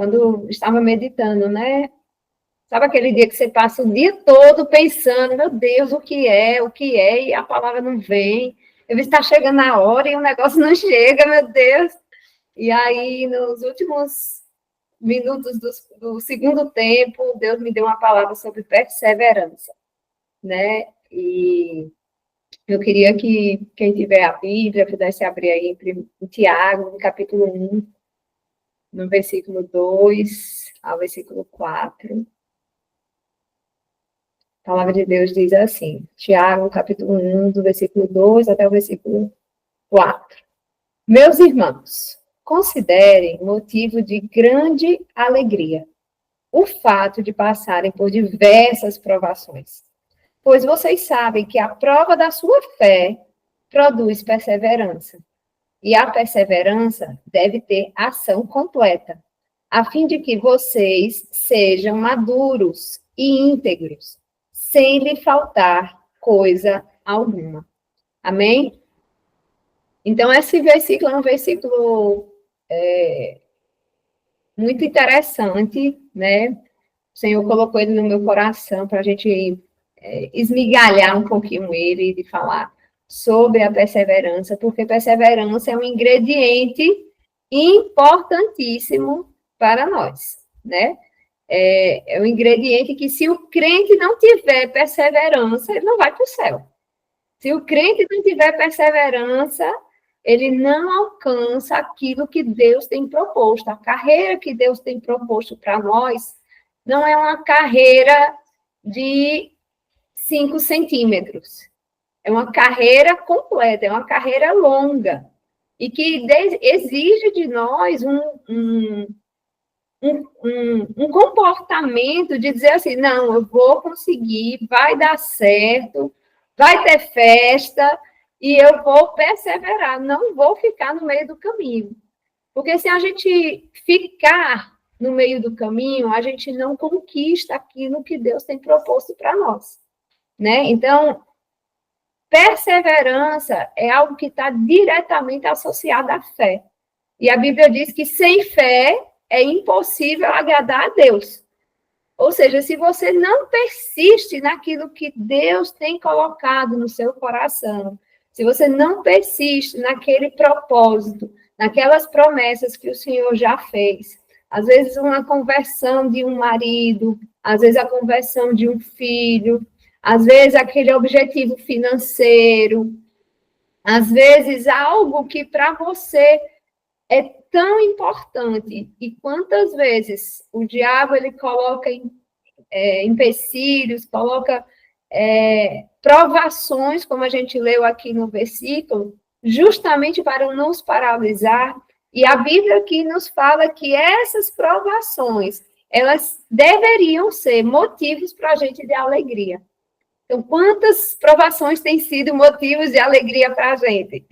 quando estava meditando, né? Sabe aquele dia que você passa o dia todo pensando, meu Deus, o que é, e a palavra não vem. Eu vi que está chegando a hora e o negócio não chega, meu Deus. E aí, nos últimos minutos do segundo tempo, Deus me deu uma palavra sobre perseverança, né? E eu queria que quem tiver a Bíblia pudesse abrir aí em Tiago, no capítulo 1, no versículo 2 ao versículo 4. A palavra de Deus diz assim, Tiago, capítulo 1, do versículo 2 até o versículo 4. Meus irmãos, considerem motivo de grande alegria o fato de passarem por diversas provações, pois vocês sabem que a prova da sua fé produz perseverança, e a perseverança deve ter ação completa, a fim de que vocês sejam maduros e íntegros, sem lhe faltar coisa alguma. Amém? Então, esse versículo é um versículo muito interessante, né? O Senhor colocou ele no meu coração para a gente esmigalhar um pouquinho ele e falar sobre a perseverança, porque perseverança é um ingrediente importantíssimo para nós, né? É um ingrediente que, se o crente não tiver perseverança, ele não vai para o céu. Se o crente não tiver perseverança, ele não alcança aquilo que Deus tem proposto. A carreira que Deus tem proposto para nós não é uma carreira de 5 centímetros. É uma carreira completa, é uma carreira longa. E que exige de nós um comportamento de dizer assim, não, eu vou conseguir, vai dar certo, vai ter festa, e eu vou perseverar, não vou ficar no meio do caminho. Porque se a gente ficar no meio do caminho, a gente não conquista aquilo que Deus tem proposto para nós, né? Então, perseverança é algo que está diretamente associado à fé. E a Bíblia diz que sem fé é impossível agradar a Deus. Ou seja, se você não persiste naquilo que Deus tem colocado no seu coração, se você não persiste naquele propósito, naquelas promessas que o Senhor já fez, às vezes uma conversão de um marido, às vezes a conversão de um filho, às vezes aquele objetivo financeiro, às vezes algo que para você é tão importante. E quantas vezes o diabo ele coloca empecilhos, coloca provações, como a gente leu aqui no versículo, justamente para nos paralisar. E a Bíblia aqui nos fala que essas provações, elas deveriam ser motivos para a gente de alegria. Então, quantas provações têm sido motivos de alegria para a gente?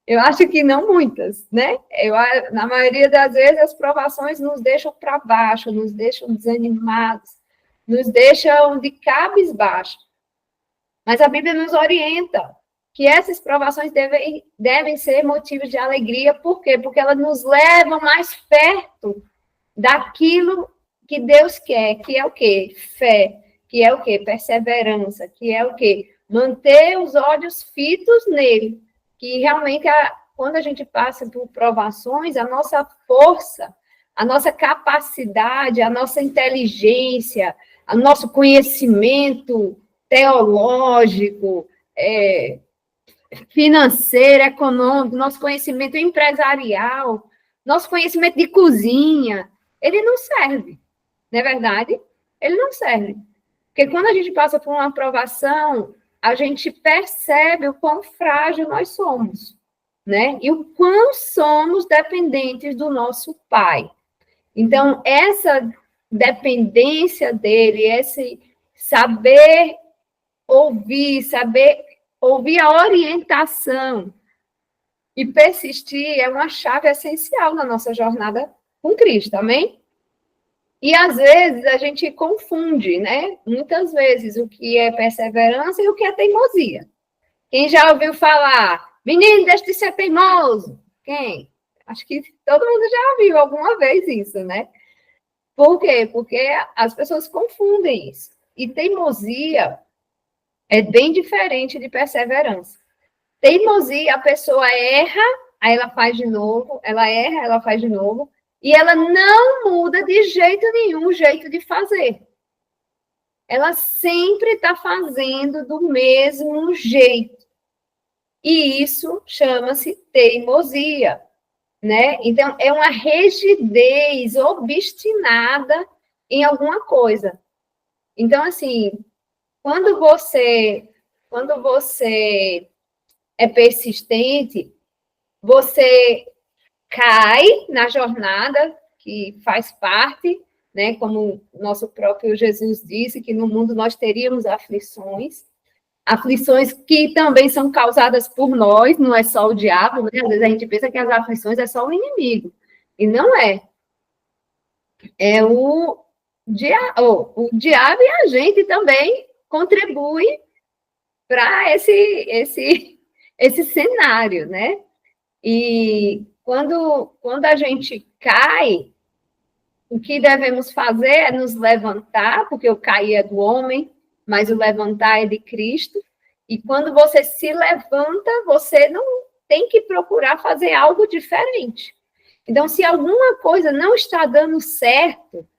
Eu acho que não muitas, né? Na maioria das vezes, as provações nos deixam para baixo, nos deixam desanimados, nos deixam de cabisbaixo. Mas a Bíblia nos orienta que essas provações devem ser motivos de alegria. Por quê? Porque elas nos levam mais perto daquilo que Deus quer, que é o quê? Fé, que é o quê? Perseverança, que é o quê? Manter os olhos fitos nele. Que realmente, quando a gente passa por provações, a nossa força, a nossa capacidade, a nossa inteligência, o nosso conhecimento teológico, financeiro, econômico, nosso conhecimento empresarial, nosso conhecimento de cozinha, ele não serve, não é verdade? Ele não serve. Porque quando a gente passa por uma aprovação, a gente percebe o quão frágil nós somos, né? E o quão somos dependentes do nosso Pai. Então, essa dependência dele, esse saber ouvir a orientação e persistir é uma chave essencial na nossa jornada com Cristo, amém? E, às vezes, a gente confunde, né? Muitas vezes, o que é perseverança e o que é teimosia. Quem já ouviu falar, menino, deixa de ser teimoso? Quem? Acho que todo mundo já ouviu alguma vez isso, né? Por quê? Porque as pessoas confundem isso. E teimosia é bem diferente de perseverança. Teimosia, a pessoa erra, aí ela faz de novo, ela erra, ela faz de novo, e ela não muda de jeito nenhum o jeito de fazer. Ela sempre está fazendo do mesmo jeito. E isso chama-se teimosia, né? Então, é uma rigidez obstinada em alguma coisa. Então, assim, quando você é persistente, você cai na jornada, que faz parte, né? Como o nosso próprio Jesus disse, que no mundo nós teríamos aflições que também são causadas por nós, não é só o diabo, né? Às vezes a gente pensa que as aflições é só o inimigo, e não é. É o diabo e a gente também contribui para esse cenário, né? E quando a gente cai, o que devemos fazer é nos levantar, porque o cair é do homem, mas o levantar é de Cristo. E quando você se levanta, você não tem que procurar fazer algo diferente. Então, se alguma coisa não está dando certo,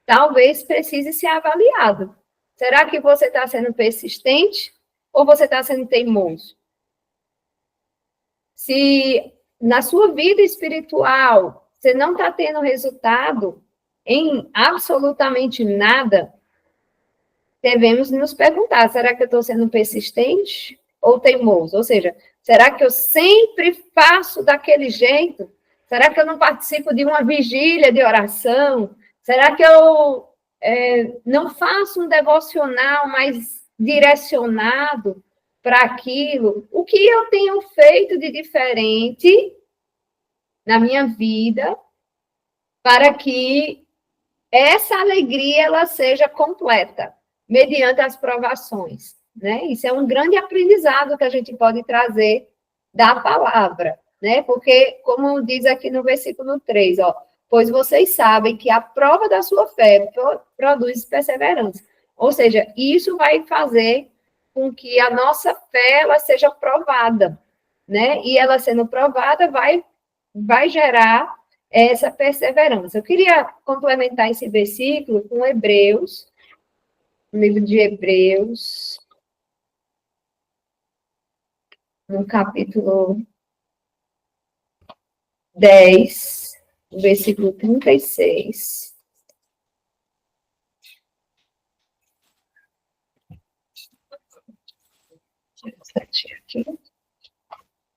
talvez precise ser avaliado. Será que você está sendo persistente ou você está sendo teimoso? Se na sua vida espiritual você não está tendo resultado em absolutamente nada, devemos nos perguntar, será que eu estou sendo persistente ou teimoso? Ou seja, será que eu sempre faço daquele jeito? Será que eu não participo de uma vigília de oração? Será que eu não faço um devocional mais direcionado para aquilo? O que eu tenho feito de diferente na minha vida para que essa alegria ela seja completa, mediante as provações, né? Isso é um grande aprendizado que a gente pode trazer da palavra, né? Porque, como diz aqui no versículo 3, ó, pois vocês sabem que a prova da sua fé produz perseverança. Ou seja, isso vai fazer com que a nossa fé ela seja provada, né? E ela sendo provada vai gerar essa perseverança. Eu queria complementar esse versículo com Hebreus, no livro de Hebreus, no capítulo 10, versículo 36.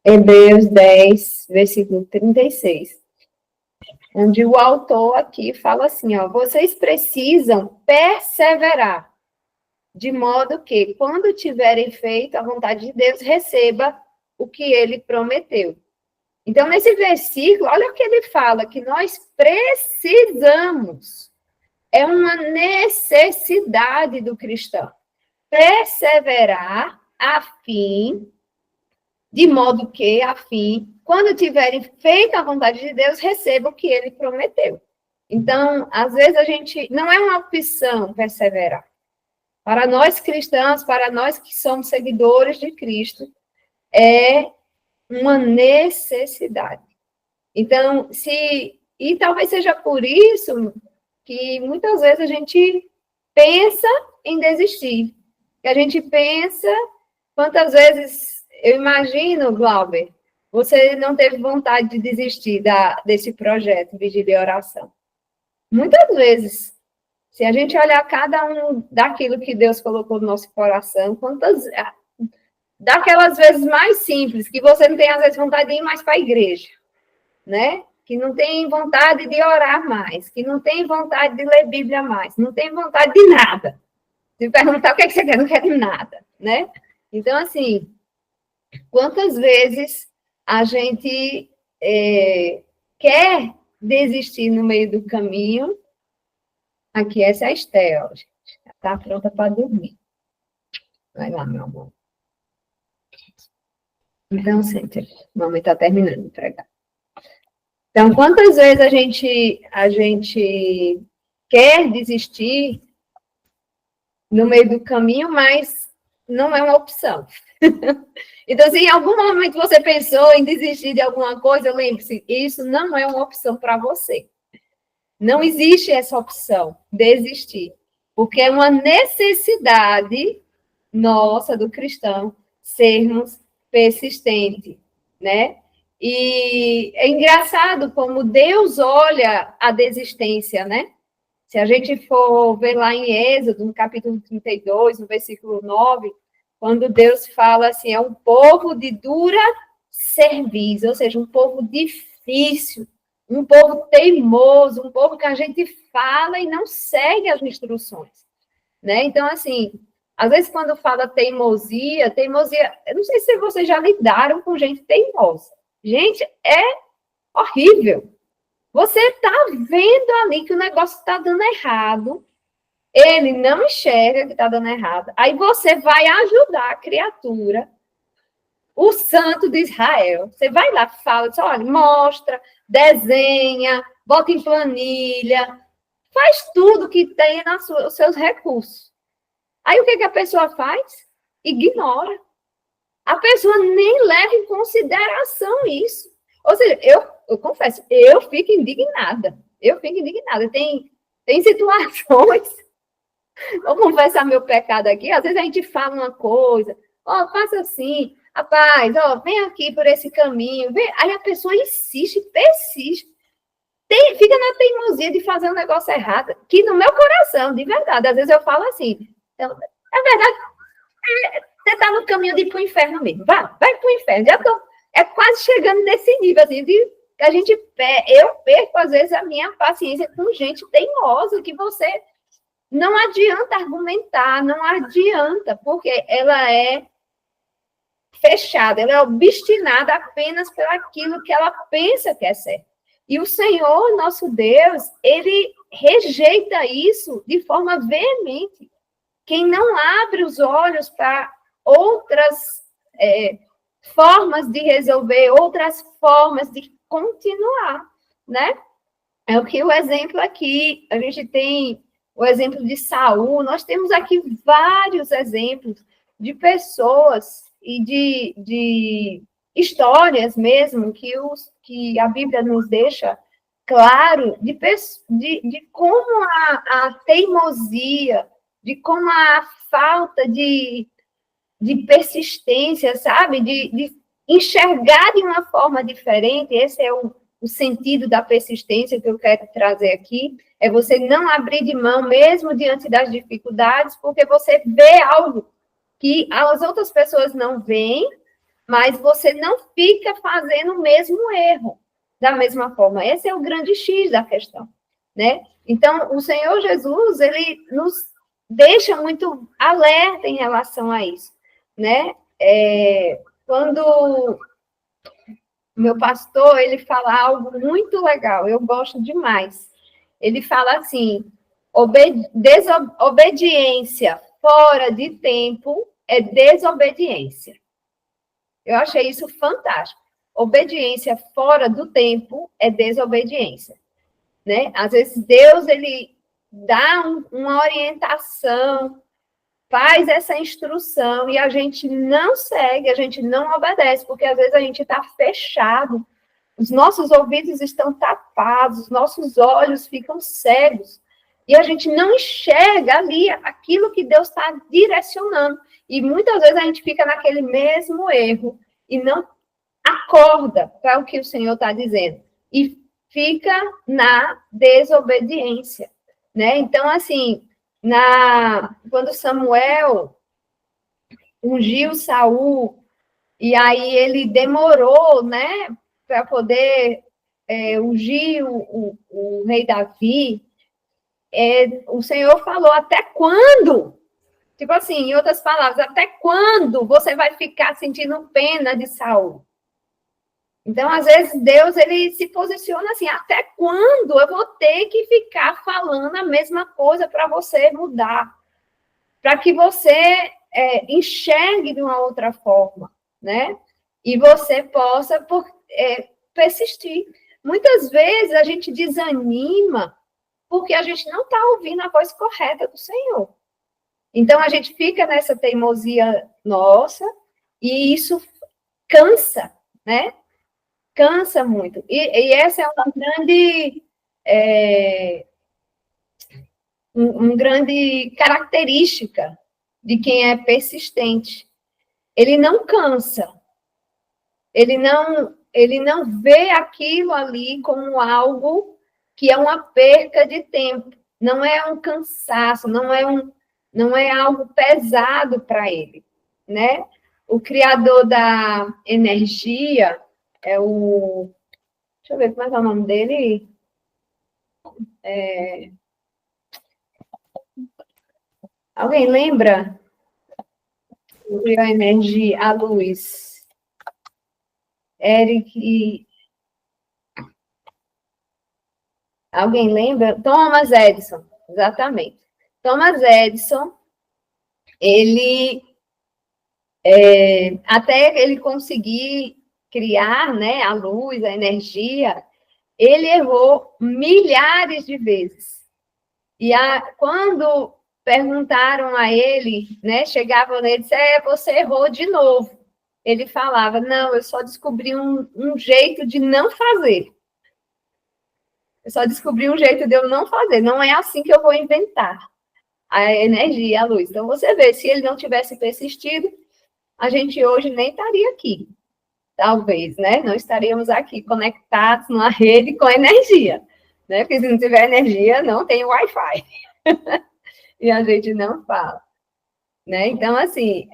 Hebreus 10, versículo 36. Onde o autor aqui fala assim, ó, vocês precisam perseverar, de modo que, quando tiverem feito a vontade de Deus, receba o que ele prometeu. Então, nesse versículo, olha o que ele fala, que nós precisamos, é uma necessidade do cristão, perseverar de modo que, quando tiverem feito a vontade de Deus, receba o que ele prometeu. Então, às vezes a gente, não é uma opção perseverar. Para nós cristãos, para nós que somos seguidores de Cristo, é uma necessidade. Então, e talvez seja por isso que muitas vezes a gente pensa em desistir. Que a gente pensa, quantas vezes, eu imagino, Glauber, você não teve vontade de desistir desse projeto, Vigília e Oração. Muitas vezes. Se a gente olhar cada um daquilo que Deus colocou no nosso coração, daquelas vezes mais simples, que você não tem, às vezes, vontade de ir mais para a igreja, né? Que não tem vontade de orar mais, que não tem vontade de ler Bíblia mais, não tem vontade de nada. Se perguntar o que é que você quer, não quer de nada, né? Então, assim, quantas vezes a gente quer desistir no meio do caminho? Aqui, essa é a Estel, gente. Está pronta para dormir. Vai lá, meu amor. Então, sente. A mamãe está terminando de pregar. Então, quantas vezes a gente quer desistir no meio do caminho, mas não é uma opção. Então, se em algum momento você pensou em desistir de alguma coisa, lembre-se, isso não é uma opção para você. Não existe essa opção, desistir. Porque é uma necessidade nossa, do cristão, sermos persistentes, né? E é engraçado como Deus olha a desistência, né? Se a gente for ver lá em Êxodo, no capítulo 32, no versículo 9, quando Deus fala assim, é um povo de dura cerviz, ou seja, um povo difícil, um povo teimoso, um povo que a gente fala e não segue as instruções, né? Então, assim, às vezes quando fala teimosia, eu não sei se vocês já lidaram com gente teimosa. Gente, é horrível. Você está vendo ali que o negócio está dando errado, ele não enxerga que está dando errado, aí você vai ajudar a criatura, o santo de Israel. Você vai lá, fala, diz, olha, mostra, desenha, bota em planilha, faz tudo que tem nos seus recursos. Aí o que a pessoa faz? Ignora. A pessoa nem leva em consideração isso. Ou seja, eu confesso, eu fico indignada. Tem situações, vou confessar meu pecado aqui, às vezes a gente fala uma coisa, faça assim, rapaz, vem aqui por esse caminho, vem. Aí a pessoa insiste, persiste, fica na teimosia de fazer um negócio errado, que no meu coração, de verdade, às vezes eu falo assim, então, é verdade, você está no caminho de ir para o inferno mesmo, vai para o inferno, é quase chegando nesse nível, assim, de que eu perco, às vezes, a minha paciência com gente teimosa, que você não adianta argumentar, não adianta, porque ela é fechada, ela é obstinada apenas por aquilo que ela pensa que é certo. E o Senhor, nosso Deus, ele rejeita isso de forma veemente. Quem não abre os olhos para outras formas de resolver, outras formas de continuar, né? É o que o exemplo aqui, a gente tem o exemplo de Saul, nós temos aqui vários exemplos de pessoas e de histórias mesmo que a Bíblia nos deixa claro de como a teimosia, de como a falta de persistência, sabe? De enxergar de uma forma diferente, esse é o sentido da persistência que eu quero trazer aqui, é você não abrir de mão, mesmo diante das dificuldades, porque você vê algo que as outras pessoas não veem, mas você não fica fazendo o mesmo erro da mesma forma. Esse é o grande X da questão, né? Então, o Senhor Jesus, ele nos deixa muito alerta em relação a isso, né? Quando meu pastor, ele fala algo muito legal, eu gosto demais. Ele fala assim, obediência fora de tempo é desobediência. Eu achei isso fantástico. Obediência fora do tempo é desobediência, né? Às vezes Deus, ele dá uma orientação, faz essa instrução e a gente não segue, a gente não obedece, porque às vezes a gente está fechado, os nossos ouvidos estão tapados, os nossos olhos ficam cegos, e a gente não enxerga ali aquilo que Deus está direcionando. E muitas vezes a gente fica naquele mesmo erro e não acorda para o que o Senhor está dizendo. E fica na desobediência, né? Então, assim, quando Samuel ungiu Saul, e aí ele demorou, né, para poder ungir o rei Davi, o Senhor falou, até quando? Tipo assim, em outras palavras, até quando você vai ficar sentindo pena de Saul? Então, às vezes, Deus, ele se posiciona assim, até quando eu vou ter que ficar falando a mesma coisa para você mudar? Para que você enxergue de uma outra forma, né? E você possa persistir. Muitas vezes a gente desanima porque a gente não está ouvindo a voz correta do Senhor. Então, a gente fica nessa teimosia nossa, e isso cansa, né? Cansa muito. E essa é uma grande, grande característica de quem é persistente. Ele não cansa. Ele não vê aquilo ali como algo que é uma perca de tempo. Não é um cansaço, não é algo pesado para ele, né? O criador da energia é o... Deixa eu ver como é o nome dele. Alguém lembra? O criou a energia, a luz. Eric... Alguém lembra? Thomas Edison, exatamente. Thomas Edison, ele... até ele conseguir criar, né, a luz, a energia, ele errou milhares de vezes. E quando perguntaram a ele, né, chegavam nele e disseram, você errou de novo. Ele falava, não, eu só descobri um jeito de não fazer. Eu só descobri um jeito de eu não fazer. Não é assim que eu vou inventar a energia, a luz. Então, você vê, se ele não tivesse persistido, a gente hoje nem estaria aqui. Talvez, né? Não estaríamos aqui conectados numa rede com energia, né? Porque se não tiver energia, não tem Wi-Fi. E a gente não fala, né? Então, assim,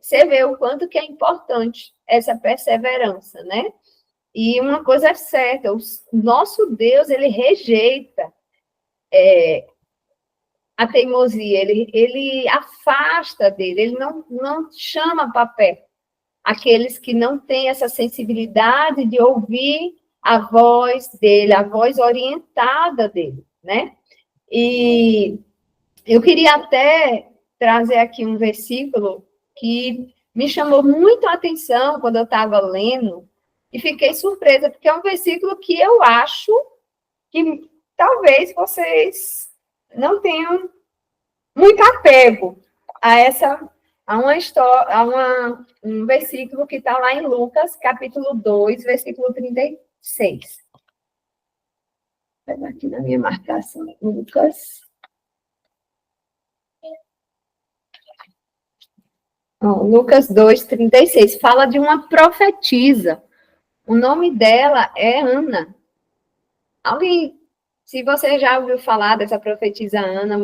você vê o quanto que é importante essa perseverança, né? E uma coisa é certa, o nosso Deus, ele rejeita a teimosia, ele afasta dele, ele não chama para perto aqueles que não têm essa sensibilidade de ouvir a voz dele, a voz orientada dele, né? E eu queria até trazer aqui um versículo que me chamou muito a atenção quando eu estava lendo, e fiquei surpresa, porque é um versículo que eu acho que talvez vocês não tenham muito apego a uma história, um versículo que está lá em Lucas, capítulo 2, versículo 36. Vou pegar aqui na minha marcação, Lucas. Lucas 2, 36, fala de uma profetisa. O nome dela é Ana. Alguém, se você já ouviu falar dessa profetisa Ana,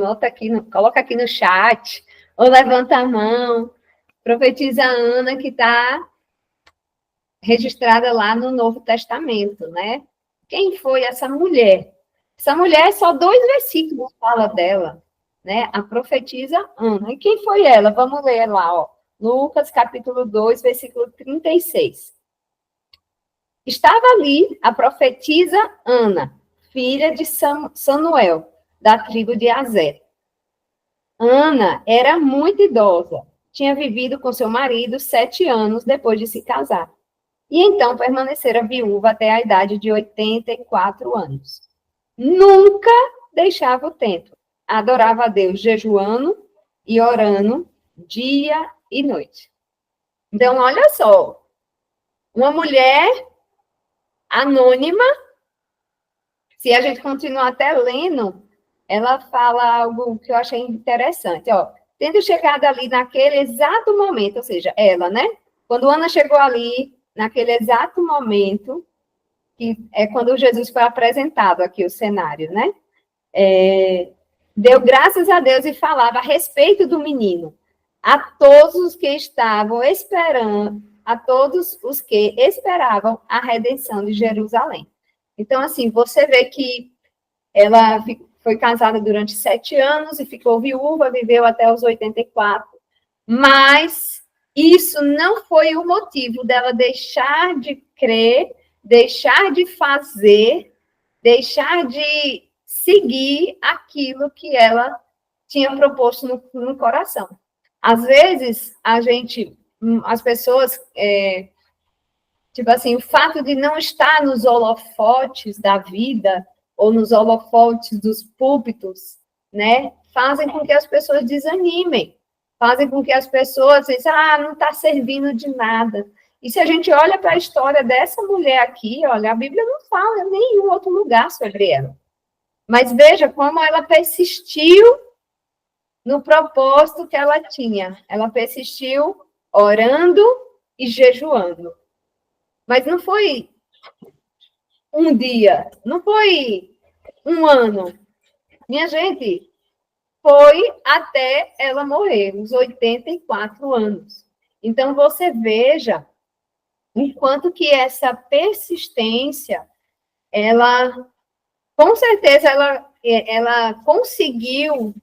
coloca aqui no chat, ou levanta a mão. Profetisa Ana, que está registrada lá no Novo Testamento, né? Quem foi essa mulher? Essa mulher, só 2 versículos fala dela, né? A profetisa Ana. E quem foi ela? Vamos ler lá, ó. Lucas, capítulo 2, versículo 36. Estava ali a profetisa Ana, filha de Samuel, da tribo de Aser. Ana era muito idosa, tinha vivido com seu marido 7 anos depois de se casar. E então permanecera viúva até a idade de 84 anos. Nunca deixava o templo. Adorava a Deus jejuando e orando dia e noite. Então, olha só. Uma mulher anônima, se a gente continuar até lendo, ela fala algo que eu achei interessante, ó. Tendo chegado ali naquele exato momento, ou seja, ela, né? Quando Ana chegou ali, naquele exato momento, que é quando Jesus foi apresentado aqui, o cenário, né? Deu graças a Deus e falava a respeito do menino, a todos os que estavam esperando, a todos os que esperavam a redenção de Jerusalém. Então, assim, você vê que ela foi casada durante 7 anos e ficou viúva, viveu até os 84, mas isso não foi o motivo dela deixar de crer, deixar de fazer, deixar de seguir aquilo que ela tinha proposto no coração. Às vezes, as pessoas, tipo assim, o fato de não estar nos holofotes da vida ou nos holofotes dos púlpitos, né, fazem com que as pessoas desanimem, fazem com que as pessoas dizem, não está servindo de nada. E se a gente olha para a história dessa mulher aqui, olha, a Bíblia não fala em nenhum outro lugar sobre ela. Mas veja como ela persistiu no propósito que ela tinha. Ela persistiu orando e jejuando. Mas não foi um dia, não foi um ano. Minha gente, foi até ela morrer, os 84 anos. Então, você veja o quanto que essa persistência, ela, com certeza, ela conseguiu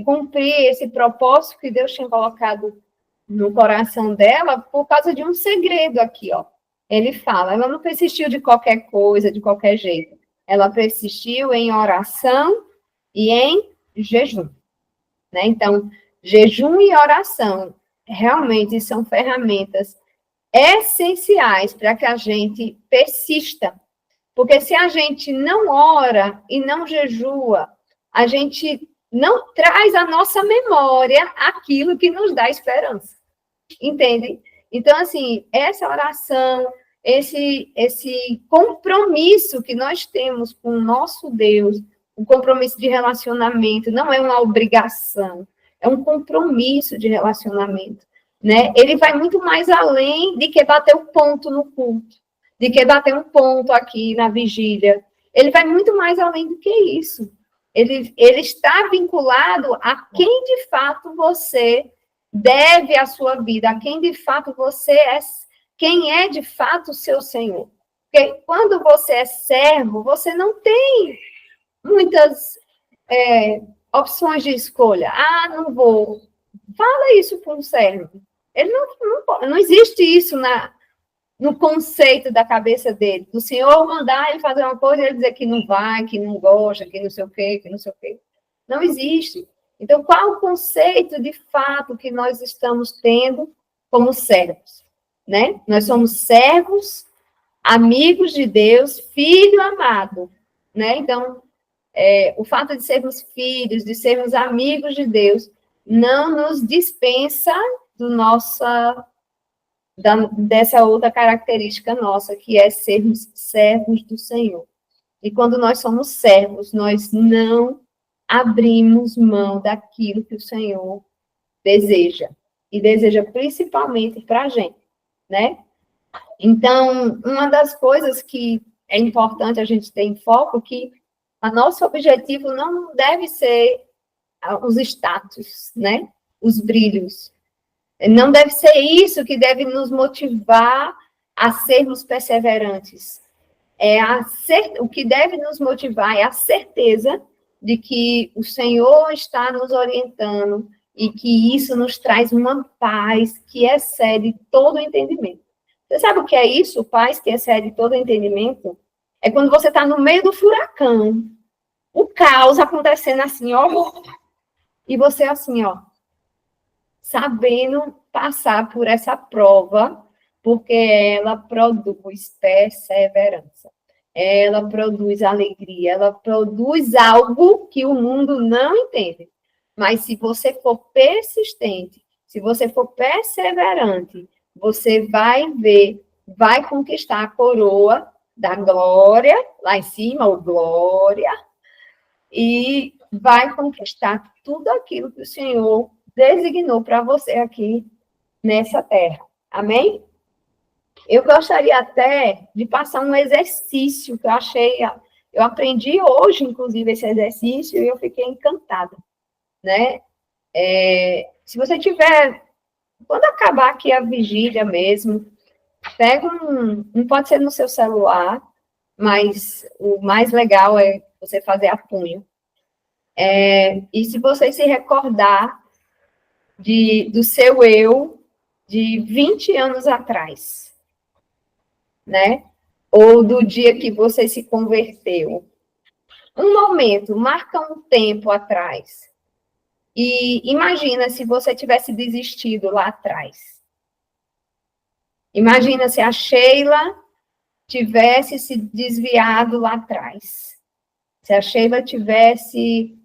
cumprir esse propósito que Deus tinha colocado no coração dela por causa de um segredo aqui, ó. Ele fala, ela não persistiu de qualquer coisa, de qualquer jeito. Ela persistiu em oração e em jejum, né? Então, jejum e oração realmente são ferramentas essenciais para que a gente persista. Porque se a gente não ora e não jejua, a gente não traz à nossa memória aquilo que nos dá esperança. Entende? Então, assim, essa oração, esse compromisso que nós temos com o nosso Deus, um compromisso de relacionamento, não é uma obrigação, é um compromisso de relacionamento, né? Ele vai muito mais além de que bater um ponto no culto, de que bater um ponto aqui na vigília. Ele vai muito mais além do que isso. Ele está vinculado a quem de fato você deve a sua vida, a quem de fato você é, quem é de fato o seu Senhor. Porque quando você é servo, você não tem muitas opções de escolha. Não vou. Fala isso para um servo. Ele não existe isso no conceito da cabeça dele. O Senhor mandar ele fazer uma coisa e ele dizer que não vai, que não gosta, que não sei o quê, que não sei o quê. Não existe. Então, qual o conceito de fato que nós estamos tendo como servos? Né? Nós somos servos, amigos de Deus, filho amado. Né? Então, o fato de sermos filhos, de sermos amigos de Deus, não nos dispensa dessa outra característica nossa, que é sermos servos do Senhor. E quando nós somos servos, nós não abrimos mão daquilo que o Senhor deseja. E deseja principalmente para a gente, né? Então, uma das coisas que é importante a gente ter em foco, que o nosso objetivo não deve ser os status, né? Os brilhos. Não deve ser isso que deve nos motivar a sermos perseverantes. O que deve nos motivar é a certeza de que o Senhor está nos orientando e que isso nos traz uma paz que excede todo o entendimento. Você sabe o que é isso? Paz que excede todo o entendimento? É quando você está no meio do furacão, o caos acontecendo assim, ó, e você assim, ó, sabendo passar por essa prova, porque ela produz perseverança. Ela produz alegria, ela produz algo que o mundo não entende. Mas se você for persistente, se você for perseverante, você vai ver, vai conquistar a coroa da glória, lá em cima, o glória, e vai conquistar tudo aquilo que o Senhor designou para você aqui nessa terra. Amém? Eu gostaria até de passar um exercício que eu aprendi hoje, inclusive, esse exercício, e eu fiquei encantada, né? Se você tiver, quando acabar aqui a vigília mesmo, pega não pode ser no seu celular, mas o mais legal é você fazer a punho. E se você se recordar do seu eu de 20 anos atrás, né? Ou do dia que você se converteu. Um momento, marca um tempo atrás. E imagina se você tivesse desistido lá atrás. Imagina se a Sheila tivesse se desviado lá atrás. Se a Sheila tivesse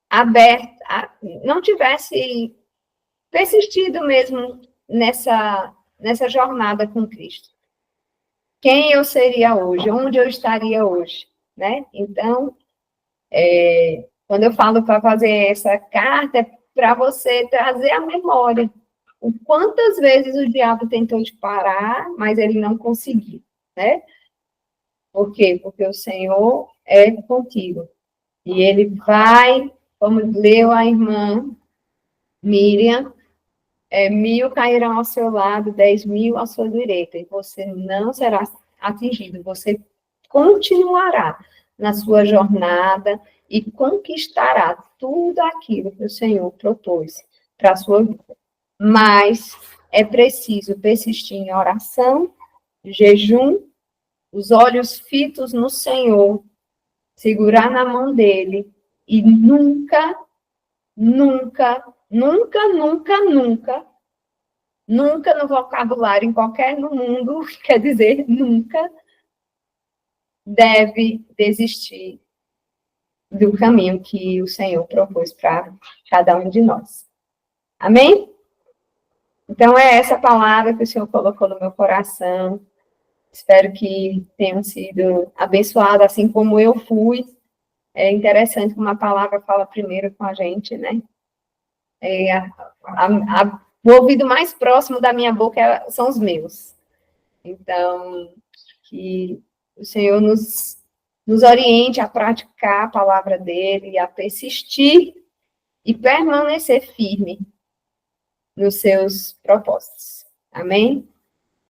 aberta, não tivesse persistido mesmo nessa jornada com Cristo, quem eu seria hoje? Onde eu estaria hoje? Né? Então, quando eu falo para fazer essa carta, é para você trazer a memória. O quantas vezes o diabo tentou te parar, mas ele não conseguiu, né? Por quê? Porque o Senhor é contigo. E ele vai, como leu a irmã Miriam, 1.000 cairão ao seu lado, 10.000 à sua direita, e você não será atingido, você continuará na sua jornada e conquistará tudo aquilo que o Senhor propôs para a sua vida. Mas é preciso persistir em oração, jejum, os olhos fitos no Senhor, segurar na mão dele e nunca, nunca, nunca, nunca, nunca, nunca no vocabulário, em qualquer no mundo, quer dizer, nunca deve desistir do caminho que o Senhor propôs para cada um de nós. Amém? Então, é essa palavra que o Senhor colocou no meu coração. Espero que tenham sido abençoados, assim como eu fui. É interessante como a palavra fala primeiro com a gente, né? O ouvido mais próximo da minha boca são os meus. Então, que o Senhor nos oriente a praticar a palavra dele, a persistir e permanecer firme nos seus propósitos. Amém?